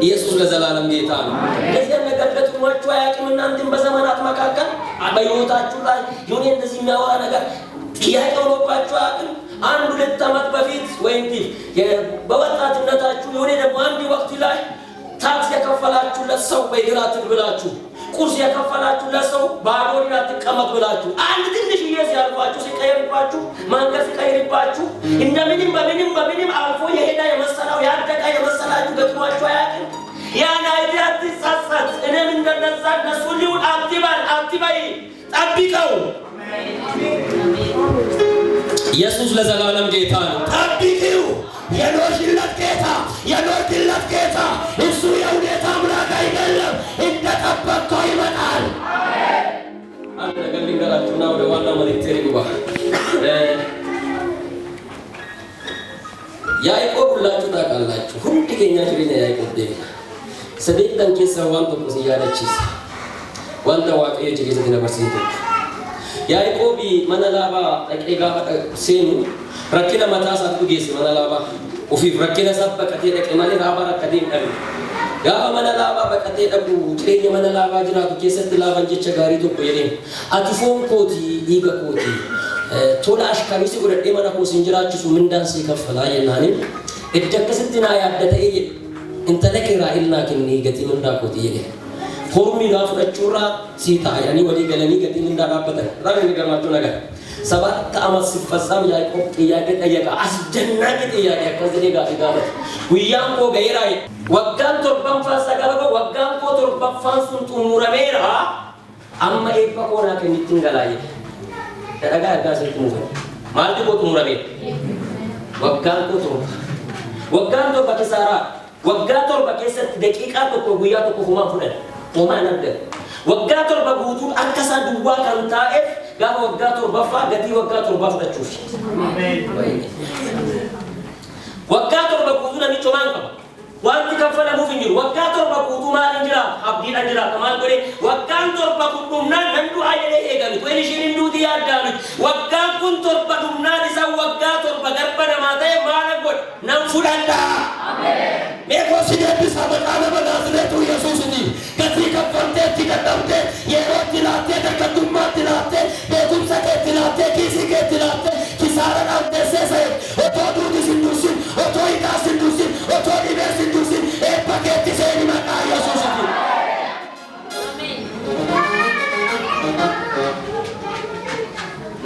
ኢየሱስ ለዘላለም ጌታ ነው። ለዚህ ነገር ገጥሟችሁ አያውቅም? እናንተም በዘመናት መካከል በሕይወታችሁ ላይ የሆነ እንደዚህ የሚያወራ ነገር ጥያቄ ሆኖባችሁ አያውቅም? አንድ 2 ዓመት በፊት ወይም በወጣትነታችሁ የሆነ ደግሞ አንድ ወቅት ላይ ታክስ የከፈላችሁለት ሰው በእግር አትብላችሁ፣ ቁርስ የከፈላችሁለት ሰው ባዶ አትቀመጥ ብላችሁ አንድ ትንሽ ሲያልፋችሁ ሲቀየርባችሁ መንገድ ሲቀየርባችሁ እንደምንም በምንም አልፎ የሄዳ የመሰላው ያደቀ የመሰላችሁ ገጥሟችሁ አያውቅም? ያን አይዲያ ትሳሳት እኔም እንደነዛ እነሱ ሊሆን አትበይ ጠብቀው። ኢየሱስ ለዘላለም ጌታ ነው። ጠብቂው። የኖርሽለት ጌታ እሱ የሁኔታ አምላክ አይደለም። እንደጠበቅከው ይመጣል። አንድ ነገር ልንገራችሁና ወደ ዋናው መልእክቴ ልግባ። ያዕቆብ ሁላችሁ ታውቃላችሁ። ሁንዲ keenya jireenya Yaaqoob deemna. Sadeetan keessaa waan tokko si yaadachiisa. Wanta Waaqayyo jireenya na barsiisu. Yaaqoob mana Laabaa dhaqee gaafa seenu rakkina mataa isaatti geesse mana Laabaa. Ofiif rakkina isaa baqatee dhaqe malee Laabaa rakkatee hin dhabne. Gaafa mana Laabaa baqatee dhabu jireenya mana Laabaa jiraatu keessatti Laabaan jecha gaarii tokko jedheen ati foon kootii dhiiga kootii tola ashkariisi godhadhee mana koo siin jiraachisu mindaan sii kaffalaa jennaani itti akkasitti naa yaadda ta'ee jedhe intala keeraa ilnaa kennee gatii mindaa kootii jedhe hormii naa fudhachuurraa sii ta'a jedhanii walii galanii gatii mindaa dhaabbatan raga inni gammaachuu nagaa ሰባት ዓመት ሲፈጸም ያዕቆብ ጥያቄ ጠየቀ። አስደናቂ ጥያቄ ከዚህ ጋር ጋር ጉያን ኮ ገይራይ ወጋን ቶርባን ፋሰጋበ ወጋን ኮ ቶርባን ፋንሱን ጡሙረሜራ አማ ኤባ ኮና ከሚትንገላየ ተረጋ ጋሰት ሙዘ ማልቲ ኮ ጡሙረሜ ወጋን ቶ በከሳራ ወጋን ቶ በከሰት ደቂቃ ኮ ጉያ ቶ ኩማ ፈደ ኦማ ነደ ወጋን ቶ በጉቱ አከሳ ዱዋ ካንታኤፍ ጋር ወጋን ቶ በፋ ገዲ ወጋን ቶ ባፍዳችሁ አሜን ወጋን ቶ በጉቱ ነሚቾ ማንቀ ዋንቲ ከፈለ ሙፍንጅ ወጋን ቶ በጉቱ ማን እንጅራ አብዲ እንጅራ ከማን ጎሬ ወጋን ቶ በጉቱና ነንዱ አይለ ሄገን ወይ ሽን እንዱት ያዳሉ ወጋን ኩን ቶ በዱና ዲሳ ወጋን ቶ በገርበነ ማታዬ ማለጎድ ነንፉዳንዳ አሜን ሜኮሲ ደብሳ በቃለ በናዝሬቱ ኢየሱስ እንጂ ከቲ ከፈንቴ ትቀደምቴ የሮትላቴ ተከዱማትላቴ ቤቱምሰከትላቴ ኪሲከትላቴ ኪሳራን አምደሰሰ ኦቶዱ ዲስንዱሲ ኦቶይ ዳስንዱሲ ኦቶዲ በስንዱሲ ኤፓኬት ሰኒ ማታ ኢየሱስ እንጂ አሜን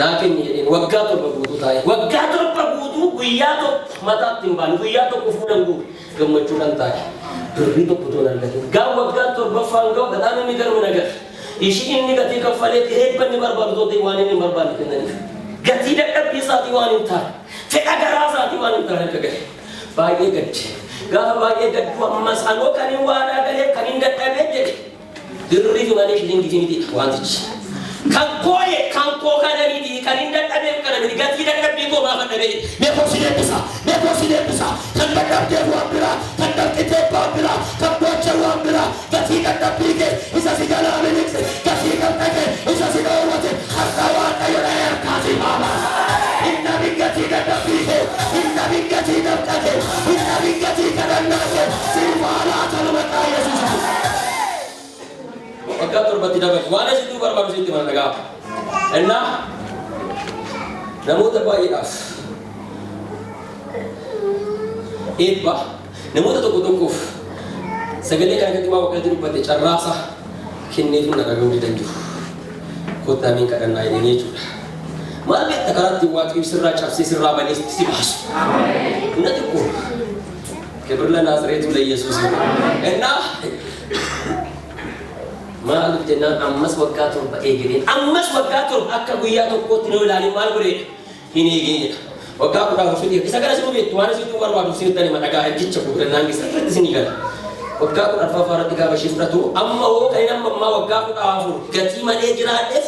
ናኪን ወጋቶ በጉቱ ታይ ወጋቶ በጉቱ ጉያቶ ማታትን ባን ጉያቶ ኩፉነንጉ ገመቹን ታይ ድሪቶ ቁቶናለህ ጋር ወጋቶ በፋንጋው በጣም የሚገርም ነገር እሺ እኒ ገቲ ከፈለት ሄበን በርባርቶ ዲዋንን በርባል ከነኒ ገቲ ደቀብ ይሳት ዲዋንን ታ ፈቃደራሳ ዲዋንን ታ ከገ ባዬ ገድ ጋር ባዬ ገድ ወመሳኖ ከኒ ዋዳ ገለ ከኒ እንደቀበ ድሪቶ ማለሽ ሊንጊቲኒቲ ዋንትች ካንኮዬ ካንኮ ከነኒ ከኒ እንደቀበ ከነኒ ገቲ ደቀብ ይቆ ማፈደበ ሜኮሲደብሳ ከንደቀብ ወብራ ከንደቅቴ ባብራ ከቦቸ ወብራ ገቲ ደቀብይገ ኢሳሲ ገላልክስ ገቲ ደቀቀ ኢሳሲ ደወተ ሐሳዋ ቀየራያ ካሲ ባባ ኢነ ቢገቲ ደቀብይገ ኢነ ቢገቲ ደቀቀ ኢነ ቢገቲ ከደናከ ሲባላ ተለመጣ ኢየሱስ ወጋቶር በትደበቅ ዋለ ሲቱ በርባሩ ሲቱ ማነጋ እና ነሞተ ባይዳስ ኤባ ነሞተ ተቆጥቆፍ ሰገሌ ካገቲማ ወቀት ሩበት ጨራሳ ከኔቱ ነገሩ ደንጁ ኮታሚን ቀደና ይኔቹ ማለት ተከራት ዋቂው ስራ ጫፍሲ ስራ በኔስ ሲባስ አሜን ነጥቆ ክብር ለናዝሬቱ ለኢየሱስ እና ማለት ደና አምስት ወጋቶ በኤግሪ አምስት ወጋቶ አከ ጉያቶ ኮት ነው ላሊ ማልጉሬ ሂኔጌ ወጋቶ ዳው ፍዲ ከሰገረ ሲሉ ቤት ዋነ ሲቱ ወርዋዱ ሲተኒ ማዳጋ እጅቸ ኩድና እንግስ ሲኒገር ወጋቶ አፋፋራ ዲጋ በሽፍረቱ አማው ከይናም ማ ወጋቶ ዳው ገቲ ማኔ ጅራደፍ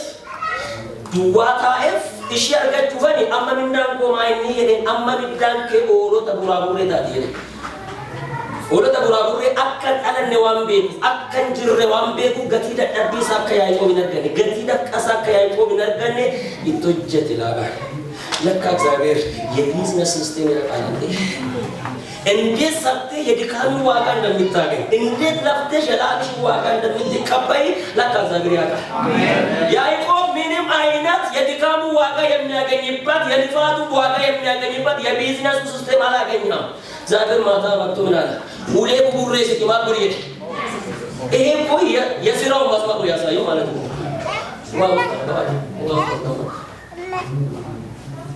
ዱዋታኤፍ እሺ አርጋችሁ ፈኒ አማሚናን ቆማይኒ የኔ አማሚዳን ከኦሮ ተቡራቡሬ ታዲየ ኦሮታ ቡራቡሬ አከን አለነ ዋምቤኩ አከን ጅርረ ዋምቤኩ ገቲ ደደቢሳ ከያይቆ ቢነገነ ገቲ ደቀሳ ከያይቆ ቢነገነ ይቶጀት ይላጋ ለካ እግዚአብሔር የቢዝነስ ሲስተም ያውቃል። እንዴት ሰርተህ የድካም ዋጋ እንደምታገኝ እንዴት ለፍተሽ የላብሽ ዋጋ እንደምትቀበይ ለካ እግዚአብሔር ያውቃል። ያዕቆብ ምንም አይነት የድካሙ ዋጋ የሚያገኝበት የልፋቱ ዋጋ የሚያገኝበት የቢዝነስ ሲስተም አላገኘም። እግዚአብሔር ማታ መጥቶ ምን አለ? ሁሌ ቡሬ ሲማር ብር ይሄ እኮ የሥራው መስዋዕት ያሳየው ማለት ነው።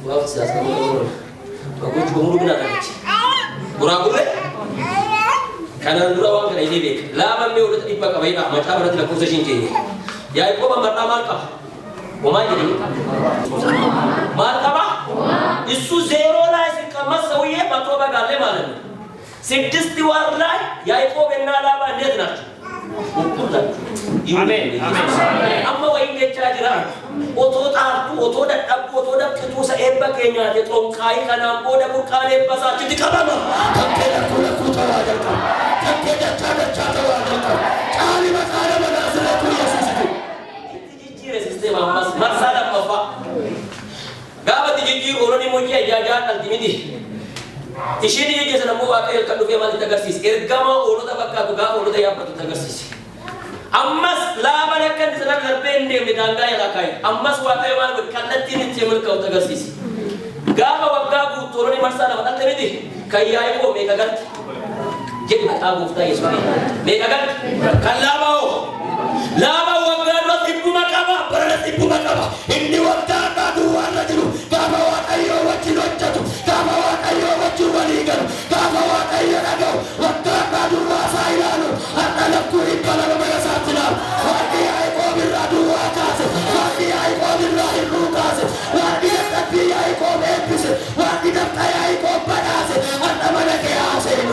ዋው ሲያስቀምጥ በጎች በሙሉ ግን አደረች ጉራጉሬ ካናንዱራ ዋንከ ላይ ቤት ላባሜ ወደ ጥበቃ በይና ማጫበረት ለኮርሴሽን ኬኝ ያዕቆብ መጣ ማልቃ ወማይ ግን ማልቃባ እሱ ዜሮ ላይ ሲቀመጥ ሰውዬ መቶ በግ አለ ማለት ነው። 6 ወር ላይ ያዕቆብ እና ላባ እንዴት ናቸው? አሜን አሜን አማ ወይ ገቻጅራ ኦቶ ጣርቱ ኦቶ ደዳቡ ኦቶ ደቅቱ ሰኤበ ከኛት የጦንካይ ከናምቦ ደቡቃኔ በሳች ትቀበማ ተከለ ኩለኩ ተዋደቀ ተከለ ተቻለቻ ተዋደቀ ቃሊ መቃለ መናስለቱ ኢየሱስ ትጂጂ ሲስተም አማስ ማሳላ ማፋ ጋባ ትጂጂ ኦሮኒ ሞጂ ያጃጃ አልቲሚዲ ትሽዲ የጀሰነሙ ዋቀል ከዱፌ ማለት ተገርሲስ ኤርጋማ ኦሮ ተበቃቱ ጋባ ኦሮ ተያበቱ ተገርሲስ አማስ ላባለከን ስለነበ እንደሚዳንጋ ያላካይ አማስ ዋቀል ማለት ከለቲን ትምልከው ተገርሲስ ጋባ ወጋጉ ቶሮኒ ማሳላ ማለት ተሚዲ ከያይቆ ሜጋጋት ጀግ አጉፍታ ኢየሱስ ሜጋጋት ከላባው ላባ ወጋዱ ጥቡ መቀባ በረለ ጥቡ መቀባ እንዲ ወጣታ ዱዋራጅሉ ጋባ ዋቀዮ ወጭሎጨቱ ጋባ ዋቀዮ ወጭ ወሊገሩ ጋባ ዋቀዮ ነገው ወጣታ ዱዋሳ ይላሉ አጣለኩ ይባላል በመሳትና ዋቂ ያዕቆብ ይራዱ ዋካስ ዋቂ ያዕቆብ ይራዱ ሩካስ ዋቂ ተጠቢ ያዕቆብ ኤፕስ ዋቂ ተጠ ያዕቆብ በዳስ አጣመለከ ያሰሉ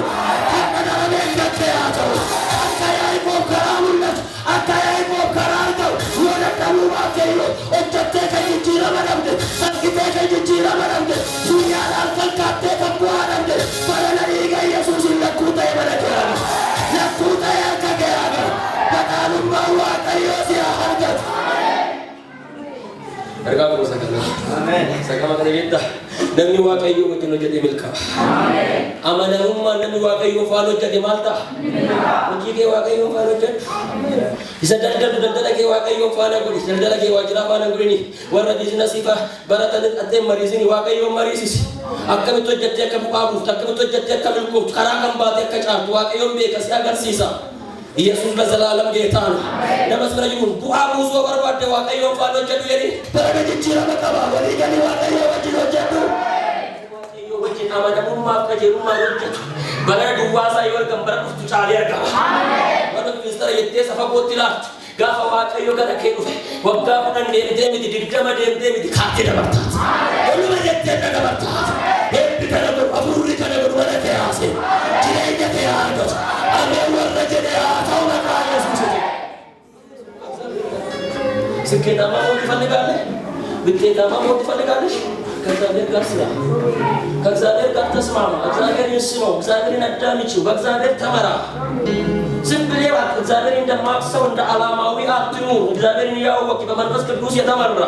አጣዳለ ከተያተው አጣ ያዕቆብ ከራሙለት አጣ ያዕቆብ ከራርተው ወለቀሙ ማከዮ እጀተ ከጅራ መረምደ ሰክተ ከጅራ መረምደ ሱያላ ከካተ ከቧረምደ ፈረለሪ ኢየሱስ ለኩታ ይበረከራ ለኩታ ያከገራ በቃሉ ማዋቀዮ ሲያርገት እርጋው ሰከለ አሜን ሰከማ ከለይታ ደሚ ዋቀዮ ወጭኖ ጀደ መልካ አሜን አመነሁማ ደሚ ዋቀዮ ፋሎ ጀደ ማልታ ወጂጌ ዋቀዮ ፋሎ ጀደ ይሰደደዱ ደደለጌ ዋቀዮ ፋና ጉሪ ደደለጌ ዋጅራ ፋና ጉሪኒ ወረ ቢዝነስ ይፋ በረተን አጤ መሪዝኒ ዋቀዮ መሪሲስ አከምቶ ጀደ ከቡቃቡ ተከምቶ ጀደ ከብልቁ ከራቀምባቴ ከጫቱ ዋቀዮም ቤከስ ያገርሲሳ ኢየሱስ ለዘላለም ጌታ ነው። ለመስመር ይሁን ቡአቡ ሶ በርባደ ዋቀዮ ፋሎ ጀዱ የሪ በረገጅራ መቀባ ወሊ ገኒ ዋቀዮ ወጅሎ ጀዱ ዋቀዮ ወጅ አማደሙ ማቀጀሩ ማወጀቱ በረዱ ዋሳ ይወር ገንበር ውስጥ ጫሊ ያርጋ አሜን ወደ ሚስተር የቴ ሰፈቆቲላ ጋፋ ዋቀዮ ገረከዩ ወጋ ፈን ደምቴ ድግደመ ደምቴ ካቴ ደበርታት ሁሉ በየቴ ደበርታት ሄድ ከነበር አቡሪ ከነበር ወለተ ያሴ ጅለይተ ያርገት አሜን ወረጀደ ያታው ነቃ ኢየሱስ ስኬታማ መሆን ትፈልጋለህ? ውጤታማ መሆን ትፈልጋለሽ? ከእግዚአብሔር ጋር ስራ፣ ከእግዚአብሔር ጋር ተስማማ፣ እግዚአብሔርን ስማው፣ እግዚአብሔርን አዳምጪው፣ በእግዚአብሔር ተመራ። ዝም ብለህ እግዚአብሔርን እንደማክሰው እንደ ዓላማዊ አትኑር። እግዚአብሔርን ያወቅ በመንፈስ ቅዱስ የተመራ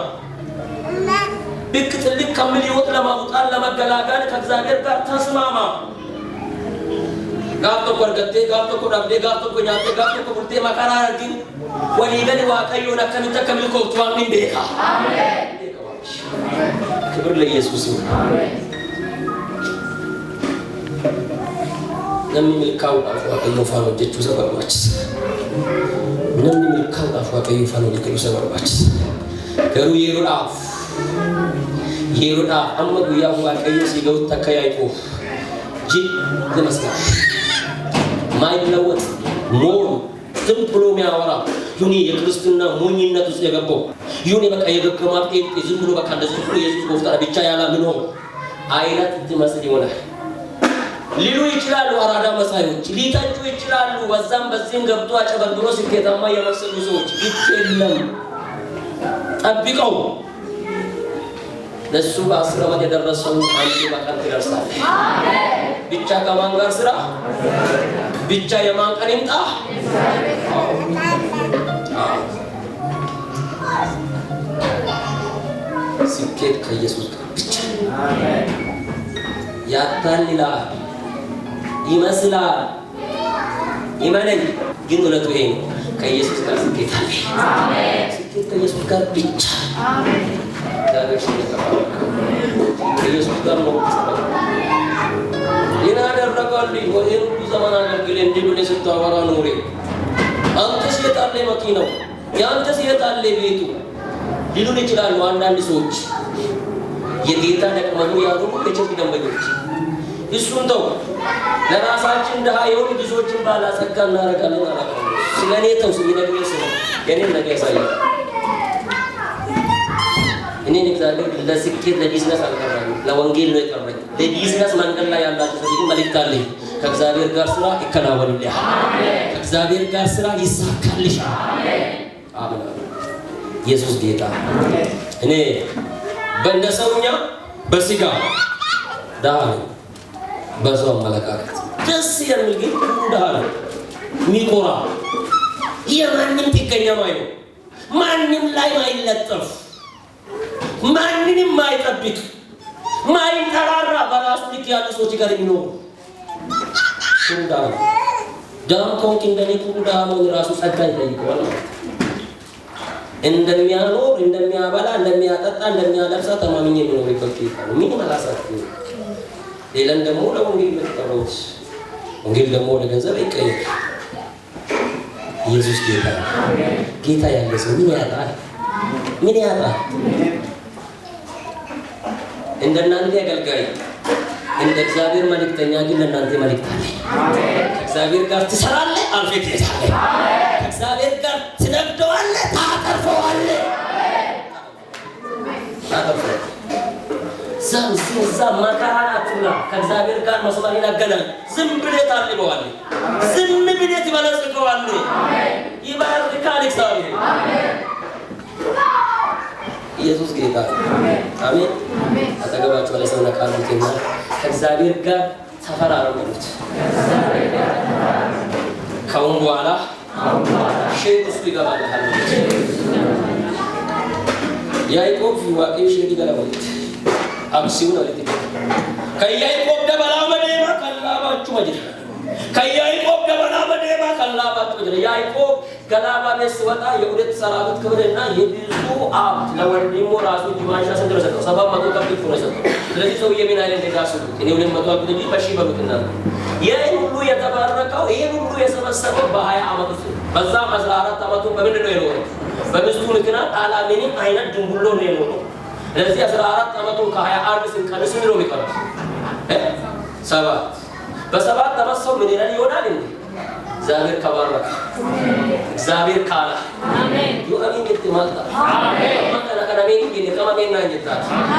ብቅ ጥልቅ ከሚል ሕይወት ለማውጣት ለመገላገል ከእግዚአብሔር ጋር ተስማማ። ጋፍቶ ቆርገቴ ጋፍቶ ቆዳብዴ ጋፍቶ ቆኛቴ ጋፍቶ ቆርቴ ማካራ አርጊ ወሊገን ዋቀዮ ነከምተ ከሚልኮ ቷሚን ቤካ አሜን ክብር ለኢየሱስ ይሁን አሜን namni milkaa'uudhaaf waaqayyoo faana hojjechuu isa barbaachisa. Namni milkaa'uudhaaf waaqayyoo faana hojjechuu isa barbaachisa. Garuu yeroodhaaf amma guyyaa waaqayyoo si ga'utti akka Yaaqoob ለመስራት ማይለወጥ ሞር ዝም ብሎ የሚያወራ ዩኒ የክርስትና ሞኝነት ውስጥ የገባው ዩኒ በቃ የገገማ ጴንጤ ዝም ብሎ በቃ እንደዚህ ብሎ ኢየሱስ ጎፍታ ብቻ ያላ ምን ሆነ አይነት ትመስል ይሆናል ሊሉ ይችላሉ አራዳ መሳዮች ሊታጩ ይችላሉ በዛም በዚህም ገብቶ አጨበርብሮ ስኬታማ የመሰሉ ሰዎች ይችላል ጠብቀው ለሱ በ10 ዓመት የደረሰው አንዱ በቀን ይደርሳል አሜን ብቻ ከማን ጋር ስራ ብቻ የማን ቀን ይምጣ ስኬት ከኢየሱስ ጋር ብቻ አሜን። ያታልላል ይመስላል ይመነኝ ግን እውነቱ ይሄ ነው። ከኢየሱስ ጋር ስኬት አለ። አሜን። ስኬት ከኢየሱስ ጋር ብቻ። አሜን። ከኢየሱስ ጋር ነው። ይናደረጋልኝ ወይም ሁሉ ዘመን አገልግል እንዲሉን ስታወራ ኖሬ አንተስ የት አለ መኪናው? ያንተስ የት አለ ቤቱ? ሊሉን ይችላሉ አንዳንድ ሰዎች። የጌታ ደቀ መዝሙር ያልሆኑ የቸርች ደንበኞች እሱን ተው፣ ለራሳችን ድሃ የሆኑ ብዙዎችን ባለጸጋ እናደርጋለን አላለ። ስለኔ ተው ሲነግረኝ ስለ የኔን ነገር ያሳያል። እኔን እግዚአብሔር ለስኬት ለቢዝነስ አልቀረም፣ ለወንጌል ነው የቀረኝ። ለቢዝነስ መንገድ ላይ ያላችሁ ሰዎች መልእክት አለኝ። ከእግዚአብሔር ጋር ስራ ይከናወንልህ። አሜን። ከእግዚአብሔር ጋር ስራ ይሳካልሽ። አሜን። አሜን። ኢየሱስ ጌታ። አሜን። እኔ በእንደሰውኛ በስጋ ድሃ ነኝ፣ በሰው አመለካከት ደስ የሚል ግን ድሃ ነው። የሚኮራ የማንም ጥገኛ ማይሆን፣ ማንም ላይ ማይለጠፍ፣ ማንንም ማይጠብቅ፣ ማይንጠራራ በራሱ ልክ ያሉ ሰዎች ጋር የሚኖሩ ድሃ ነው። ድሃ ከሆንክ እንደኔ ድሃ መሆን ራሱ ጸጋ ይጠይቀዋል። እንደሚያኖር፣ እንደሚያበላ፣ እንደሚያጠጣ፣ እንደሚያለብሳ ተማምኜ የሚኖርበት ጌታ ነው። ምን አላሳችሁ? ሌላን ደግሞ ለወንጌል ለተጠሩት ወንጌል ደግሞ ለገንዘብ አይቀየር። ኢየሱስ ጌታ ነው። ጌታ ያለ ሰው ምን ያጣል? ምን ያጣል? እንደናንተ አገልጋይ እንደ እግዚአብሔር መልእክተኛ ግን ለእናንተ መልእክት አለ። ከእግዚአብሔር ጋር ትሰራለህ፣ አልፈህ ትሄዳለህ። ከእግዚአብሔር ጋር ትነግደዋለህ፣ ታተርፈዋለህ። እዛ መከራን አትብላ። ከእግዚአብሔር ጋር መስመርን አገናኝ። ዝም ብለህ ታልበዋለህ፣ ዝም ብለህ ትበለጽገዋለህ። ይባርካል እግዚአብሔር። ኢየሱስ ጌታ። አሜን። አጠገባችሁ ላይ ሰውና ቃሉትና ከእግዚአብሔር ጋር ተፈራረሙት። ከአሁን በኋላ ሼህ ውስጥ ይገባል። ያዕቆብ ዋቄ ሼህ ይገባል። አክሲውን አለት ከያዕቆብ ደበላ በደማ ከላባችሁ ወጅ ከያዕቆብ ደበላ በደማ ከላባችሁ ወጅ ያዕቆብ ገላባ ቤት ወጣ የሁለት ሰራዊት ክብርና የብዙ አብት ለወንድሙ ራሱ ዲማንሻ ሰንደረሰ 700 ከብት ነው ሰጠው። ስለዚህ ሰው የምን አይነት ደጋሱ እኔ 200 አብት እንጂ በሺ በሉትና ይሄን ሁሉ የተባረከው ይሄን ሁሉ የሰበሰበው በ20 አመት ውስጥ በዛ 14 አመቱ በምንድን ነው የኖረው? በሚስቱ ምክንያት አላምንም አይነት ድንቡሎ ነው የኖረው። ለዚህ 14 አመቱ ከ21 ሲንቀንስ ነው የሚቀረው 7 በ7 አመት ሰው ምን ይሆናል እንዴ? እግዚአብሔር ከባረከ እግዚአብሔር ካላ አሜን ዩአሚን ይተማታ አሜን መከራ ከዳሜን ይገኝ ከማሜና እንጀታ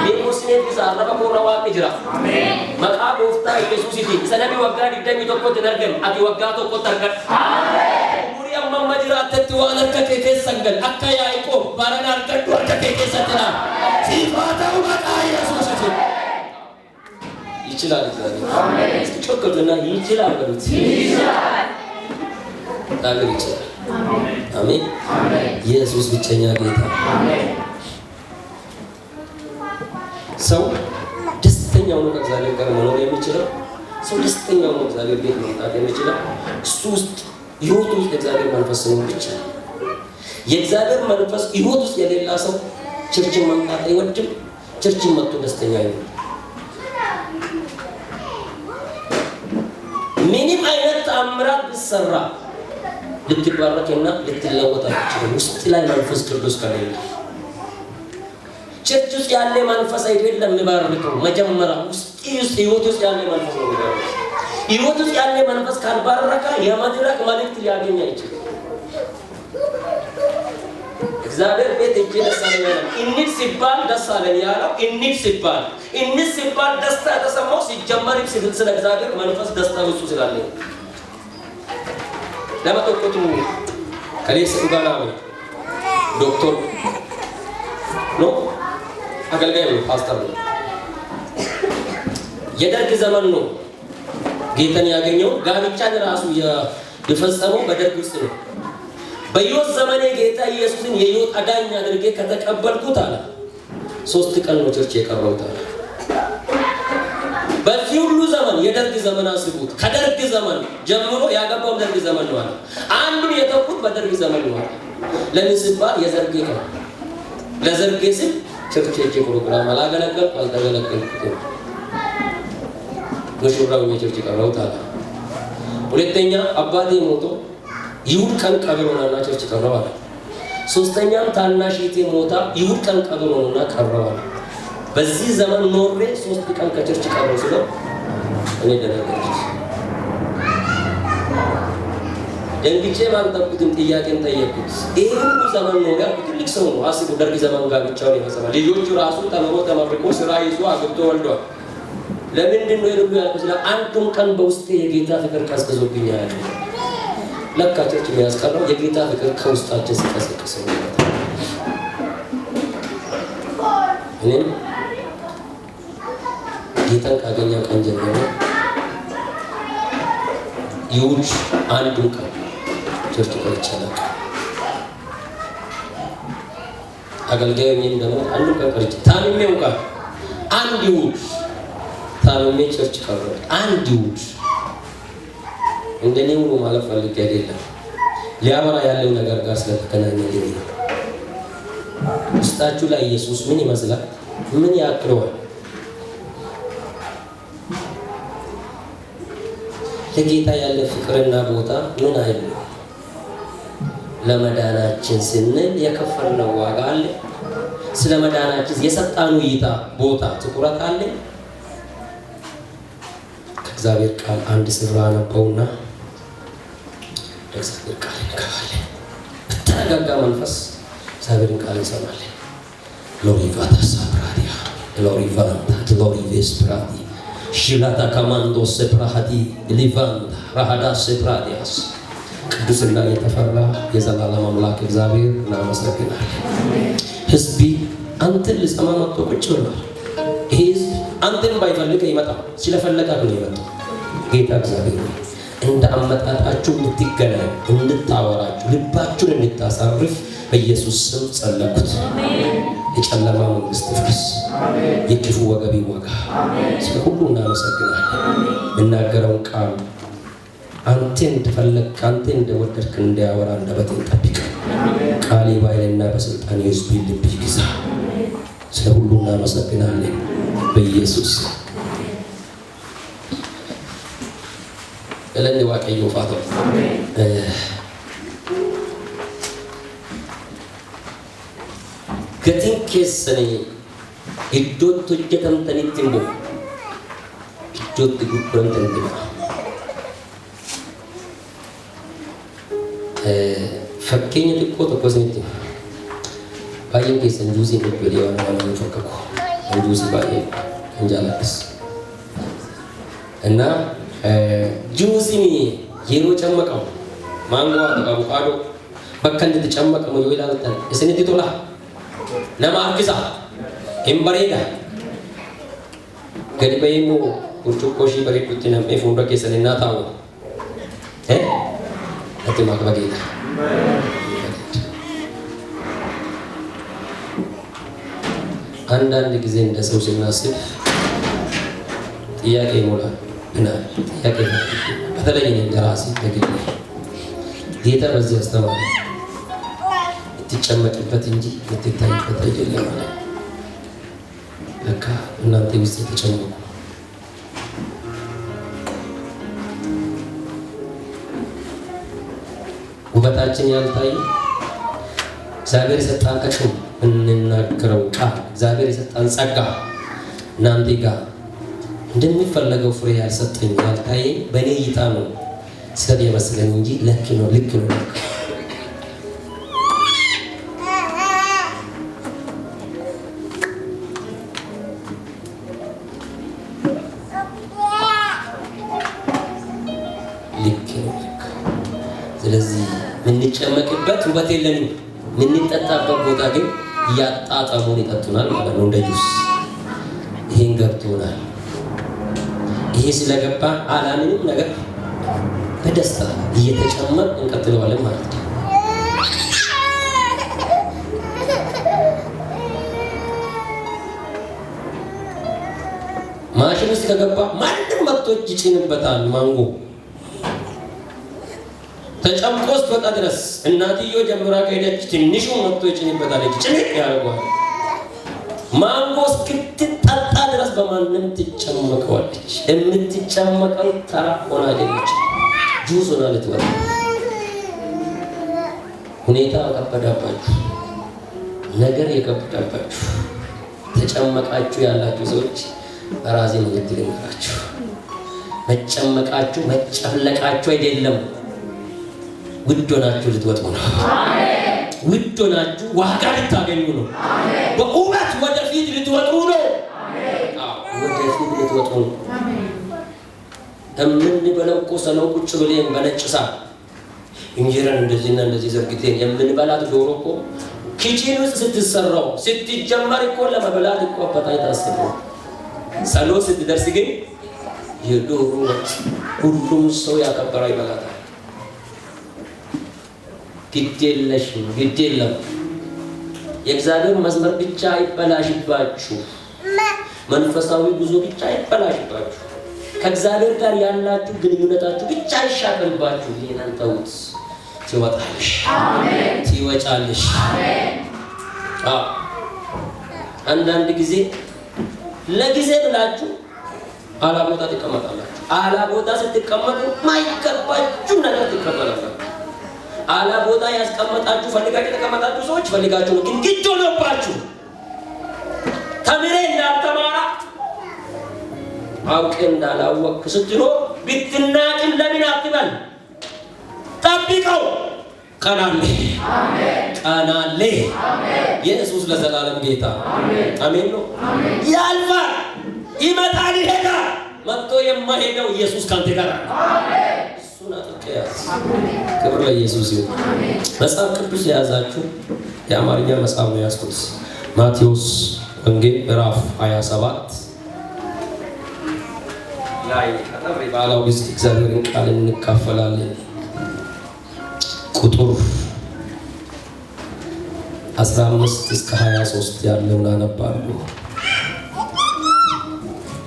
የሙስኔ ቢዛረባ ኮራዋ ቢጅራ አሜን መቃ ቦፍታ ኢየሱስ ይዲ ሰነቢ ወጋ ዲደሚ ተቆ ተደርገን አዲ ወጋ ተቆ ተርገን አሜን ሙሪያም መመጅራ ተጥዋነ ከከከ ሰንገል አካ ያዕቆብ ባረና አርቀዱ ከከከ ሰተና ሲፋታው መቃ ኢየሱስ ይዲ ይችላል እግዚአብሔር አሜን ጮክልና ይችላል በሉት ይችላል ታገር ይችላል። አሜን አሜን። ኢየሱስ ብቸኛ ጌታ። አሜን። ሰው ደስተኛ ሆኖ ከእግዚአብሔር ጋር መኖር የሚችለው ሰው ደስተኛ ሆኖ እግዚአብሔር ቤት መምጣት የሚችለው እሱ ውስጥ ህይወት ውስጥ እግዚአብሔር መንፈስ ነው ብቻ። የእግዚአብሔር መንፈስ ህይወት ውስጥ የሌላ ሰው ቸርችን መምጣት አይወድም። ቸርችን መጥቶ ደስተኛ አይሆንም። ምንም አይነት ተአምራት ቢሰራ ልትባረክና ልትለወጥ አትችልም። ውስጥ ላይ መንፈስ ቅዱስ ከሌለ ቸርች ውስጥ ያለ መንፈስ አይደለም የሚባርከው። መጀመሪያ ውስጥ ህይወት ውስጥ ያለ መንፈስ ነው የሚባርከው። ህይወት ውስጥ ያለ መንፈስ ካልባረከ የመድረክ መልእክት ሊያገኝ አይችልም። እግዚአብሔር ቤት እጅ ደስ አለኝ ያለው እንሂድ ሲባል ደስ አለኝ ያለው እንሂድ ሲባል ደስታ የተሰማው ሲጀመር ስለ እግዚአብሔር መንፈስ ደስታ ውስጡ ስላለ ለማጥቆቱ ከሌስ ጋር ነው ዶክተር ነው አገልጋይ ነው ፓስተር ነው። የደርግ ዘመን ነው ጌታን ያገኘው። ጋብቻን ራሱ የፈጸመው በደርግ ውስጥ ነው። በሕይወት ዘመኔ ጌታ ኢየሱስን የሕይወት አዳኝ አድርጌ ከተቀበልኩት አለ 3 ቀን ነው ቸርች የቀረሁት አለ። በዚህ ሁሉ ዘመን የደርግ ዘመን አስቡት። ከደርግ ዘመን ጀምሮ ያገባው ደርግ ዘመን ነው አለ። አንዱን የተውኩት በደርግ ዘመን ነው አለ። ለምን ሲባል የዘርጌ ነው። ለዘርጌ ሲል ቸርች ሄጄ ፕሮግራም አላገለገልኩም፣ አልተገለገልኩም። ሙሽራው የቸርች ቀረውት አለ። ሁለተኛ አባቴ ሞቶ ይሁድ ቀን ቀብር ሆነና ቸርች ቀረው አለ። ሶስተኛም ታናሽቴ ሞታ ይሁድ ቀን ቀብር ሆነና ቀረው አለ። በዚህ ዘመን ኖሬ 3 ቀን ከቸርች ቀረው ሲለው እኔ ደነገጥኩ። ደንግጬ ባልጠብኩትም ጥያቄን ጠየቅኩት። ይሄ ሁሉ ዘመን ኖሬ ትልቅ ሰው ነው አስቡ። ደርግ ዘመን ጋር ብቻውን ይፈሰማል። ልጆቹ ራሱ ተመርቆ ስራ ይዞ አግብቶ ወልዷል። ለምንድን ነው ይሉ ያልኩት? ስለ አንዱን ቀን በውስጤ የጌታ ፍቅር ቀዝቅዞብኛል። ለካ ቸርች የሚያስቀረው የጌታ ፍቅር ከውስጣችን ሲቀሰቅስ ነው። እኔም ጌታን ካገኘው ቀን ጀምሮ ይሁድ አንዱን ቀን ቸርች ቆይቻለሁ። አገልጋዩ ምን ደግሞ አንዱን ቀን ቆይቼ ታምሜው እንኳን አንድ ይሁድ ታምሜ ቸርች ቀረሁ። አንድ ይሁድ እንደኔ ሁሉ ማለት ፈልጌ አይደለም፣ ሊያወራ ያለው ነገር ጋር ስለተገናኘልኝ ነው። ውስጣችሁ ላይ ኢየሱስ ምን ይመስላል? ምን ያክለዋል? ለጌታ ያለ ፍቅርና ቦታ ምን አይደለም? ለመዳናችን ስንል የከፈልነው ዋጋ አለ። ስለ መዳናችን የሰጣነው እይታ፣ ቦታ፣ ትኩረት አለ። ከእግዚአብሔር ቃል አንድ ስፍራ ነበውና እግዚአብሔር ቃል እንከባለን። በተረጋጋ መንፈስ እግዚአብሔርን ቃል እንሰማለን። ሎሪቫታ ሳፕራዲያ ሎሪቫንታ ሎሪቬስ ፕራዲ ሽላታ ካማንዶ ሰፕራሃዲ ሊቫንታ ራሃዳ ሰፕራዲያስ ቅዱስና የተፈራ የዘላለም አምላክ እግዚአብሔር እናመሰግናለን። ሕዝቢ አንተን ልሰማ መጥቶ ቁጭ ብሏል። ይሄ ሕዝብ አንተን ባይፈልግ ይመጣል፣ ስለፈለጋ ነው የመጣው። ጌታ እግዚአብሔር እንደ አመጣጣችሁ እንድትገናኝ፣ እንድታወራችሁ፣ ልባችሁን እንድታሳርፍ በኢየሱስ ስም ጸለኩት። የጨለማ መንግስት ፍርስ፣ የክፉ ወገብ ይወጋ። ስለ ሁሉ እናመሰግናለን። እናገረውን ቃል አንተ እንደፈለግክ አንተ እንደወደድክ እንዲያወራ አንደበቴን ጠብቅ። ቃሌ በኃይልና በስልጣን የሕዝብን ልብ ይግዛ። ስለ ሁሉ እናመሰግናለን በኢየሱስ እለኔ ዋቀዮ ፋቶ ገቲን ኬሰኔ ኢዶት ሆጀተምተኒት እንቦ ኢዶት ጉርጉረምተን እንቦ fakkeenya xiqqoo tokko isinitti baay'een keessan juusii dhibbeedha waan waan fakkaku juusii baay'ee kan jaaladhus እና juusiin yeroo cammaqamu maangoo abukaadoo bakka inni itti cammaqamu yoo ilaaltan isinitti tola, nama harkisa, hin bareeda. Gadi bahee immoo burcuqqoo ishii bareeddutti nam'ee fuuldura keessan innaa taa'u ati maak bareeda. አንዳንድ ጊዜ እንደ ሰው ስናስብ ጥያቄ ይሞላል እና ጥያቄ በተለይ እንደ ራሴ በግል ጌታ በዚህ አስተማሪ ትጨመቅበት እንጂ ትታይበት አይደለም ማለት ለካ እናንተ ውስጥ ተጨመቁ። ውበታችን ያልታይ እግዚአብሔር የሰጣን አቅም እንናገረው ቃል እግዚአብሔር የሰጣን ጸጋ እናንተ ጋር እንደሚፈለገው ፍሬ ያልሰጠኝ ያልታይ በእኔ እይታ ነው ስለ የመስለኝ እንጂ ልክ ነው ልክ ነው። ስለዚህ ምንጨመቅበት ውበት የለንም። ምንጠጣበት ቦታ ግን ያጣጣሙን ይጠጡናል ማለት ነው እንደ ጁስ። ይሄን ገብቶናል። ይሄ ስለገባ አላምንም ነገር በደስታ እየተጨመር እንቀጥለዋለን ማለት ነው። ማሽን ውስጥ ከገባ ማንም መጥቶ እጅ ይጭንበታል። ማንጎ ተጨምቆ እስኪወጣ ድረስ እናትዮ ጀምራ ከሄደች ትንሹ መጥቶ ይጭንበታል። እጅ ጭንቅ ያደርገዋል። ማንጎ እስክትጠጣ ድረስ በማንም ትጨመቀዋለች። የምትጨመቀው ተራ ሆና አይደለች፣ ጁስ ሆና ልትወጣ። ሁኔታ ከበዳባችሁ፣ ነገር የከበዳባችሁ ተጨመቃችሁ ያላችሁ ሰዎች በራሴ ንግግር ልንገራችሁ፣ መጨመቃችሁ መጨፍለቃችሁ አይደለም፣ ውድ ሆናችሁ ልትወጡ ነው። ውድ ሆናችሁ ዋጋ ልታገኙ ነው። በእውነት ወደፊት ልትወጡ ነው። ወደፊት ልትወጡ ነው። የምንበላው እኮ ሰለው ቁጭ ብለን በነጭ ሳር እንጀራን እንደዚህና እንደዚህ ዘርግተን የምንበላት ዶሮ እኮ ኪችን ውስጥ ስትሰራው ስትጀመር እኮ ለመበላት እኮ በጣም ታስበው። ሰሎ ስትደርስ ግን የዶሮ ሁሉም ሰው ያከበረው ይበላታል። ግዴለሽ ግዴለም የእግዚአብሔር መስመር ብቻ ይበላሽባችሁ። መንፈሳዊ ጉዞ ብቻ ይበላሽባችሁ። ከእግዚአብሔር ጋር ያላችሁ ግንኙነታችሁ ብቻ ይሻገልባችሁ። ይሄንን ተውት። ትወጣለሽ፣ አሜን። ትወጫለሽ፣ አሜን። አንዳንድ ጊዜ ለጊዜ ብላችሁ አላቦታ ትቀመጣላችሁ። አላቦታ ስትቀመጡ ማይገባችሁ ነገር ትቀበላላችሁ። አላቦታ ያስቀመጣችሁ ፈልጋችሁ ተቀመጣችሁ ሰዎች ፈልጋችሁ ነው፣ ግን ግድ ሆነባችሁ። ተምሬ እንዳልተማራ አውቄ እንዳላወቅ ስትኖር ብትናቅም ለምን አትበል፣ ጠብቀው። ቀናሌ ቀናሌ ኢየሱስ ለዘላለም ጌታ አሜን ነው። ያልፋል፣ ይመጣል፣ ይሄዳል። መጥቶ የማይሄደው ኢየሱስ ካንተ ጋር አሜን። እሱን አጥቂያስ ክብር ለኢየሱስ ይሁን። መጽሐፍ ቅዱስ የያዛችሁ የአማርኛ መጽሐፍ ነው ያዝኩት። ማቴዎስ ወንጌል ምዕራፍ 27 ላይ አጠር ባለው ጊዜ እግዚአብሔርን ቃል እንካፈላለን። ቁጥር 15 እስከ 23 ያለውን አነባለሁ።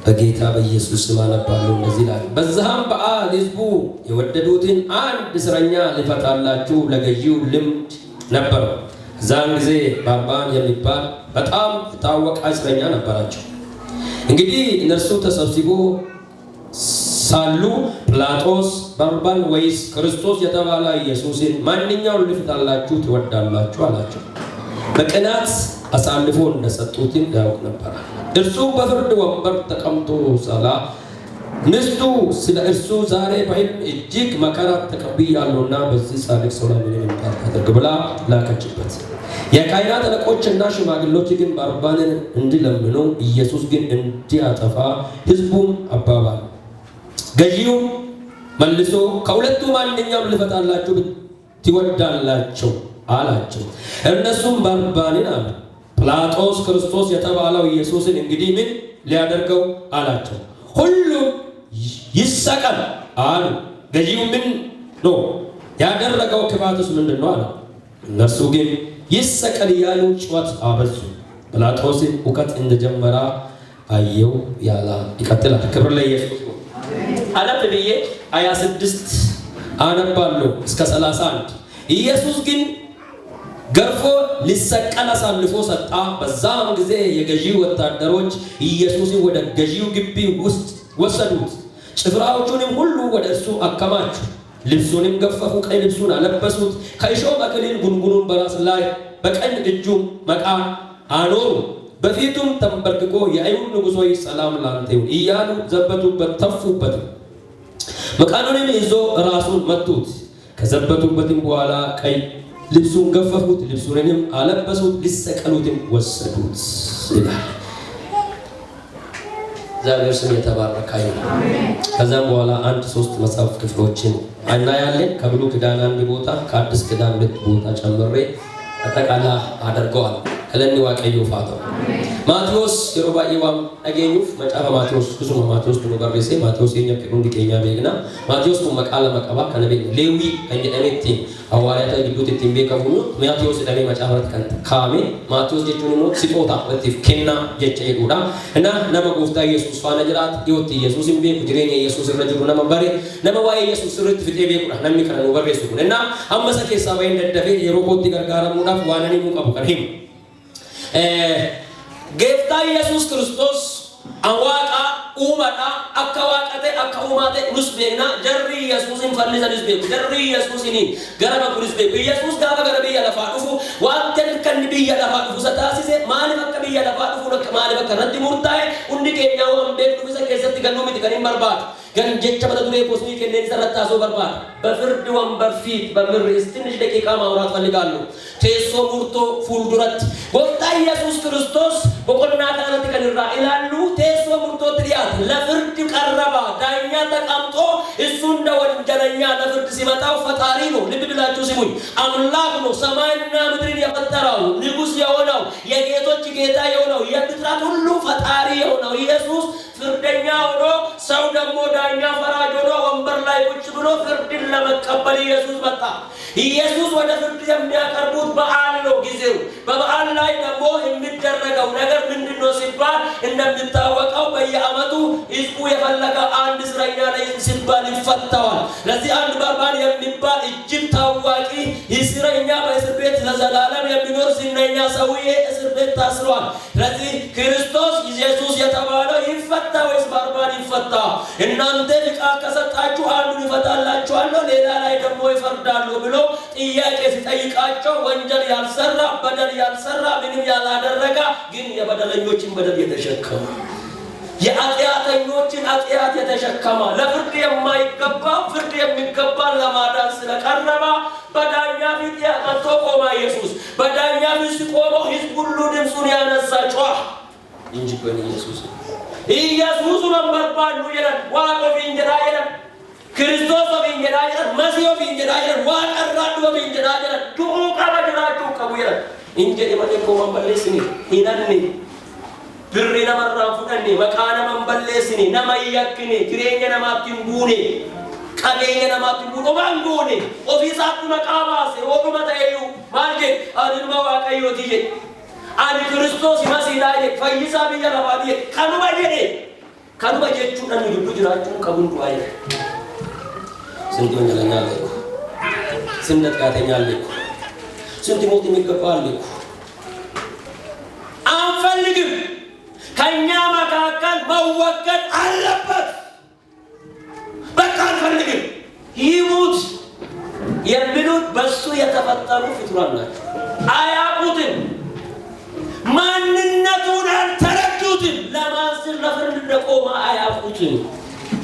በጌታ በኢየሱስ ስም አነባለሁ። እንደዚህ ይላል። በዛም በዓል ሕዝቡ የወደዱትን አንድ እስረኛ ሊፈታላችሁ ለገዢው ልምድ ነበረው። እዛን ጊዜ ባርባን የሚባል በጣም የታወቀ እስረኛ ነበራቸው። እንግዲህ እነርሱ ተሰብስቦ ሳሉ ጲላጦስ ባርባን ወይስ ክርስቶስ የተባለ ኢየሱስን ማንኛውን ልፍታላችሁ ትወዳላችሁ አላቸው። በቅናት አሳልፎ እንደሰጡትን ያውቅ ነበር። እርሱ በፍርድ ወንበር ተቀምጦ ሳለ ሚስቱ ስለ እርሱ ዛሬ በሕልም እጅግ መከራ ተቀብያለሁና በዚህ ጻድቅ ሰው ላይ ምንም እንዳታደርግ ብላ ላከችበት። የካህናት አለቆችና ሽማግሌዎች ግን ባርባንን እንዲለምኑ ኢየሱስ ግን እንዲያጠፋ ሕዝቡን አባባሉ። ገዢው መልሶ ከሁለቱ ማንኛውም ልፈታላችሁ ትወዳላችሁ አላቸው። እነሱም ባርባንን አሉ። ጲላጦስ ክርስቶስ የተባለው ኢየሱስን እንግዲህ ምን ሊያደርገው አላቸው። ሁሉም ይሰቀል አሉ። ገዢው ምን ነው ያደረገው? ክፋቱስ ምንድን ነው አለ። እነርሱ ግን ይሰቀል ያሉ ጩኸት አበዙ። ጲላጦስን ሁከት እንደጀመረ አየው ያላ ይቀጥላል። ክብር ለኢየሱስ። አለፍ ብዬ 26 አነባለሁ እስከ 31። ኢየሱስ ግን ገርፎ ሊሰቀል አሳልፎ ሰጣ። በዛም ጊዜ የገዢው ወታደሮች ኢየሱስን ወደ ገዢው ግቢ ውስጥ ወሰዱት። ጭፍራዎቹንም ሁሉ ወደ እርሱ አከማቹ። ልብሱንም ገፈፉ፣ ቀይ ልብሱን አለበሱት። ከእሾህ አክሊል ጉንጉኑን በራስ ላይ በቀኝ እጁ መቃ አኖሩ። በፊቱም ተንበርክኮ የአይሁድ ንጉሥ ሆይ ሰላም ላንተ ይሁን እያሉ ዘበቱበት፣ ተፉበት። መቃኑንም ይዞ ራሱን መቱት። ከዘበቱበትም በኋላ ቀይ ልብሱን ገፈፉት፣ ልብሱንም አለበሱት፣ ሊሰቀሉትም ወሰዱት ይላል። እግዚአብሔር ስም የተባረከ ይሁን። ከዛም በኋላ 1-3 መጽሐፍ ክፍሎችን እናያለን። ከብሉይ ኪዳን አንድ ቦታ፣ ከአዲስ ኪዳን 2 ቦታ ጨምሬ አጠቃላይ አደርገዋል። Galanni waaqayyoof haa ta'u. Maatiyoos yeroo baay'ee waan dhageenyuuf macaafa Maatiyoos kusuma Maatiyoos nu barreesse Maatiyoos eenyu akka hundi keenya beekna. Maatiyoos kun maqaa lama qaba kana beekna. Leewwii kan jedhametti hawaariyaata gidduutti ittiin beekamu Maatiyoos jedhamee macaafaatti kan kaa'ame. Maatiyoos jechuun immoo sixoota waliif kennaa jecha jedhudha. Nama gooftaa Yesuus faana jiraatu dhiyootti Yesuus hin beeku jireenya Yesuus irra jiru nama bare nama waa'ee Yesuus sirriitti fixee beekudha namni kana nu barreessu kun. Amma isa keessaa baay'ee daddafee yeroo kootti gargaaramuudhaaf waan ani nu qabu kan himu. Gooftaa Yesuus Kiristoos awaaqa uumata akka waaqate akka uumate nus beekna jarri Yesuusin fallisanis beeku jarri Yesuusin gara bakuris beeku Yesuus gaafa gara biyya lafaa dhufu waan kan biyya lafaa dhufu taasise maaliif akka biyya lafaa dhufu maaliif akka irratti murtaa'e hundi keenya waan beeknu isa keessatti gannuu miti kan hin barbaadu gan jecha mata duree kosmii kenneen isa irratti taasoo barbaada በፍርድ ወንበር ፊት በምድር ትንሽ ደቂቃ ማውራት ፈልጋለሁ ቴሶ ሙርቶ ፉልዱረት ጎፍታ ኢየሱስ ክርስቶስ በቆናታነት ከንራ ይላሉ ቴሶ ሙርቶ ትሪያት ለፍርድ ቀረባ ዳኛ ተቀምጦ እሱ እንደ ወንጀለኛ ለፍርድ ሲመጣው ፈጣሪ ነው ልብ ብላችሁ ስሙኝ አምላክ ነው ሰማይና ምድርን የፈጠረው ንጉስ የሆነው የጌቶች ጌታ የሆነው የፍጥረት ሁሉ ፈጣሪ የሆነው ኢየሱስ ፍርደኛ ሆኖ ሰው ደግሞ ዳኛ ፈራጅ ሆኖ ወንበር ላይ ቁጭ ብሎ ፍርድን ለመቀበል ኢየሱስ መጣ ኢየሱስ ወደ ፍርድ የሚያቀርቡት በዓል ነው ጊዜው በበዓል ላይ ደግሞ የሚደረገው ነገር ምንድነው ሲባል እንደምታወቀው በየዓመቱ ህዝቡ የፈለገ አንድ እስረኛ ላይ ሲባል ይፈታዋል ለዚህ አንድ ባርባን የሚባል እጅግ ታዋቂ እስረኛ በእስር ቤት ለዘላለም የሚኖር ዝነኛ ሰውዬ እስር ቤት ታስሯል ለዚህ ክርስቶስ ኢየሱስ የተባለው ይፈታ ወይስ ባርባን ይፈታ እናንተ ፍቃ ከሰጣችሁ አንዱ ይፈታላችኋል ሌላ ላይ ደግሞ ይፈርዳሉ ብሎ ጥያቄ ሲጠይቃቸው ወንጀል ያልሰራ በደል ያልሰራ ምንም ያላደረገ ግን የበደለኞችን በደል የተሸከመ የኃጢአተኞችን ኃጢአት የተሸከመ ለፍርድ የማይገባ ፍርድ የሚገባ ለማዳን ስለቀረበ በዳኛ ፊት ያቀርቶ ቆመ ኢየሱስ በዳኛ ፊት ቆሞ ህዝብ ሁሉ ድምፁን ያነሳ ጮኸ እንጂ ኢየሱስ ወንበርባሉ ይላል ዋቆ ቢንጀራ ይላል ክርስቶስ ቢንጀራ ይላል መሲዮ ቢንጀራ ይላል ዋቀራዱ ቢንጀራ ይላል ዱኡ ቀበጅራቹ ከቡይራ እንጂ የማደቆ መንበለስኒ ይናልኒ ብሪና መራፉዳኒ መካና መንበለስኒ ነማይያክኒ ግሬኛ ነማቲን ቡኔ ቀበኛ ነማቲን ቡኖ ባንጎኔ ኦፊሳቱ መቃባሴ ወቁመታዩ ማልጀ አድማ ዋቀዮቲ አን ክርስቶስ ይመስላል ፈይሳ ቢያ ለባዲ ከኑ በጀቹ ነን ይሉ ጅራቹ ከቡንዱ አይደ ስንት ወንጀለኛ አለ ስንት ቃተኛ አለ ስንት ሞት የሚገባል አንፈልግም ከኛ መካከል መወገድ አለበት በቃ አንፈልግም ይሙት የሚሉት በሱ የተፈጠሩ ፍጡራን ናቸው አያቁትም ማንነቱን አልተረዱትም ለማንስር ለፍርድ እንደቆመ አያቁትም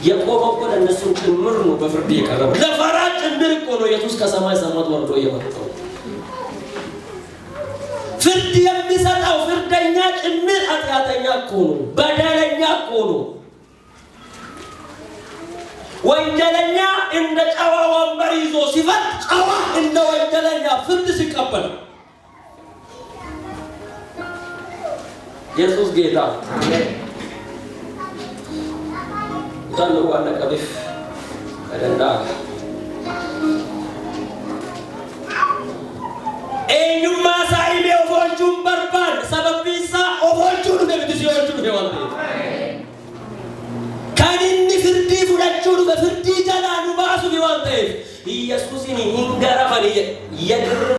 የቆመው እኮ ለእነሱም ጭምር ነው በፍርድ የቀረበው ለፈራጭ ጭምር እኮ ነው ኢየሱስ ከሰማይ ሰማያት ወርዶ የመጣው ፍርድ የሚሰጠው ፍርደኛ ጭምር ኃጢአተኛ እኮ ነው በደለኛ እኮ ነው ወንጀለኛ እንደ ጨዋ ወንበር ይዞ ሲፈርድ ጨዋ እንደ ወንጀለኛ ፍርድ ሲቀበል ኢየሱስ ጌታ ታኑ ዋና ቀብፍ አደንዳ ኤኙማ ሳይሜ ኦፎልቹን በርባን ሰበቢሳ ኦፎልቹን ደብትሲዮቹ ሄዋንቴ ካኒኒ ፍርዲ ፍለቹን በፍርዲ ጀላኑ ባሱ ቢዋንቴ ኢየሱስን ይንገራፈን